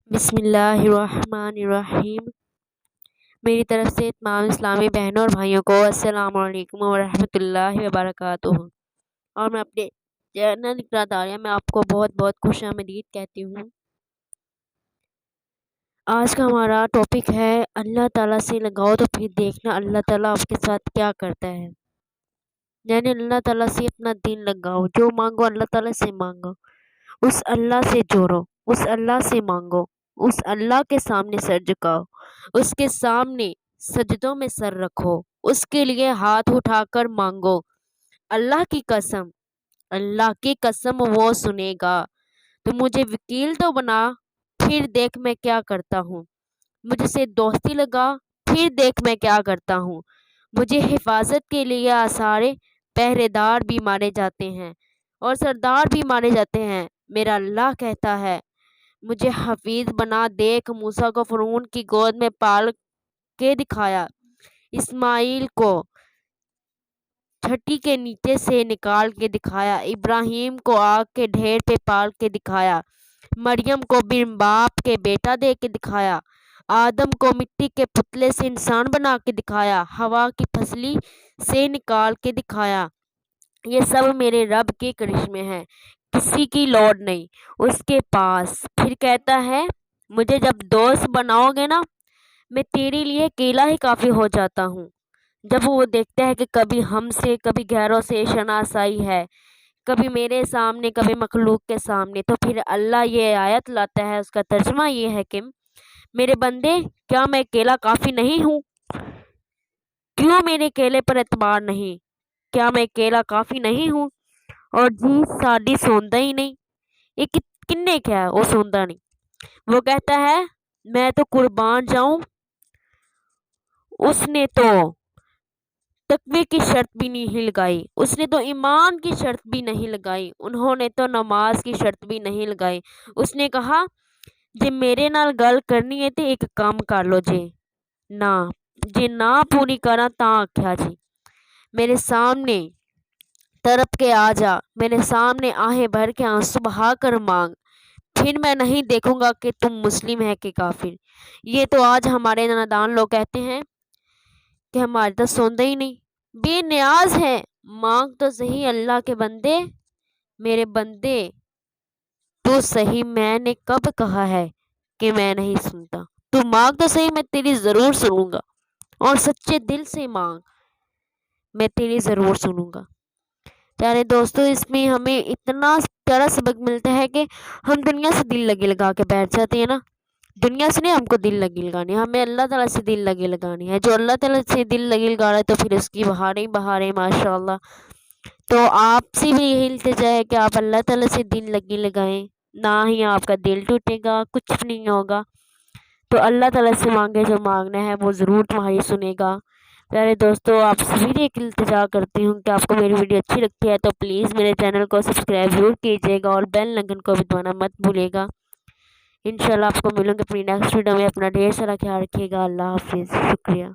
بسم اللہ الرحمن الرحیم۔ میری طرف سے تمام اسلامی بہنوں اور بھائیوں کو السلام علیکم ورحمۃ اللہ وبرکاتہ، اور میں اپنے چینل اقرا داریہ میں آپ کو بہت بہت خوش آمدید کہتی ہوں۔ آج کا ہمارا ٹاپک ہے اللہ تعالیٰ سے لگاؤ تو پھر دیکھنا اللہ تعالیٰ آپ کے ساتھ کیا کرتا ہے۔ یعنی اللہ تعالیٰ سے اپنا دل لگاؤ، جو مانگو اللہ تعالیٰ سے مانگو، اس اللہ سے جوڑو، اس اللہ سے مانگو، اس اللہ کے سامنے سر جھکاؤ، اس کے سامنے سجدوں میں سر رکھو، اس کے لیے ہاتھ اٹھا کر مانگو۔ اللہ کی قسم وہ سنے گا۔ تو مجھے وکیل تو بنا، پھر دیکھ میں کیا کرتا ہوں۔ مجھ سے دوستی لگا، پھر دیکھ میں کیا کرتا ہوں۔ مجھے حفاظت کے لیے آسارے پہرے دار بھی مارے جاتے ہیں اور سردار بھی مارے جاتے ہیں۔ میرا اللہ کہتا ہے مجھے حفیظ بنا، دیکھ موسیٰ کو فرعون کی گود میں پال کے دکھایا، اسماعیل کو چھٹی کے نیچے سے نکال کے دکھایا، ابراہیم کو آگ کے ڈھیر پہ پال کے دکھایا، مریم کو بن باپ کے بیٹا دے کے دکھایا، آدم کو مٹی کے پتلے سے انسان بنا کے دکھایا، ہوا کی پھسلی سے نکال کے دکھایا۔ یہ سب میرے رب کے کرشمے ہیں، کسی کی لوڑ نہیں اس کے پاس۔ پھر کہتا ہے مجھے جب دوست بناؤ گے نا، میں تیرے لیے اکیلا ہی کافی ہو جاتا ہوں۔ جب وہ دیکھتا ہے کہ کبھی ہم سے کبھی غیروں سے شناسائی ہے، کبھی میرے سامنے کبھی مخلوق کے سامنے، تو پھر اللہ یہ آیت لاتا ہے، اس کا ترجمہ یہ ہے کہ میرے بندے کیا میں اکیلا کافی نہیں ہوں؟ کیوں میرے اکیلے پر اعتبار نہیں؟ کیا میں اکیلا کافی نہیں ہوں؟ اور جی ساڈی سوندا ہی نہیں، یہ کنے کیا ہے وہ سوندا نہیں؟ وہ کہتا ہے میں تو قربان جاؤں، اس نے تو تقوی کی شرط بھی نہیں لگائی، اس نے تو ایمان کی شرط بھی نہیں لگائی، انہوں نے تو نماز کی شرط بھی نہیں لگائی۔ اس نے کہا جے میرے نال گل کرنی ہے تے ایک کام کر لو جے نہ پوری کراں تاں آکھیا جی میرے سامنے تڑپ کے آ جا، میرے سامنے آہیں بھر کے آنسو بہا کر مانگ، پھر میں نہیں دیکھوں گا کہ تم مسلم ہے کہ کافر۔ یہ تو آج ہمارے نادان لوگ کہتے ہیں کہ ہمارے تو سوندا ہی نہیں، بے نیاز ہے، مانگ تو صحیح اللہ کے بندے، میرے بندے تو صحیح، میں نے کب کہا ہے کہ میں نہیں سنتا؟ تو مانگ تو صحیح، میں تیری ضرور سنوں گا، اور سچے دل سے مانگ، میں تیری ضرور سنوں گا۔ پیارے دوستو، اس میں ہمیں اتنا پیارا سبق ملتا ہے کہ ہم دنیا سے دل لگی لگا کے بیٹھ جاتے ہیں نا، دنیا سے نہیں ہم کو دل لگی لگانی، ہمیں اللہ تعالیٰ سے دل لگی لگانی ہے۔ جو اللہ تعالیٰ سے دل لگی لگا رہا ہے تو پھر اس کی بہاریں بہاریں ماشاءاللہ۔ تو آپ سے بھی یہی التجا ہے کہ آپ اللہ تعالیٰ سے دل لگی لگائیں، نہ ہی آپ کا دل ٹوٹے گا، کچھ نہیں ہوگا۔ تو اللہ تعالیٰ سے مانگے، جو مانگنا ہے وہ ضرور تمہاری سنے گا۔ پیارے دوستو، آپ سے بھی ایک التجا کرتی ہوں کہ آپ کو میری ویڈیو اچھی لگتی ہے تو پلیز میرے چینل کو سبسکرائب ضرور کیجیے گا، اور بیل آئیکن کو بھی دبانا مت بھولیے گا۔ انشاءاللہ آپ کو ملوں گے اپنی نیکسٹ ویڈیو میں۔ اپنا ڈھیر سارا خیال رکھیے گا۔ اللہ حافظ، شکریہ۔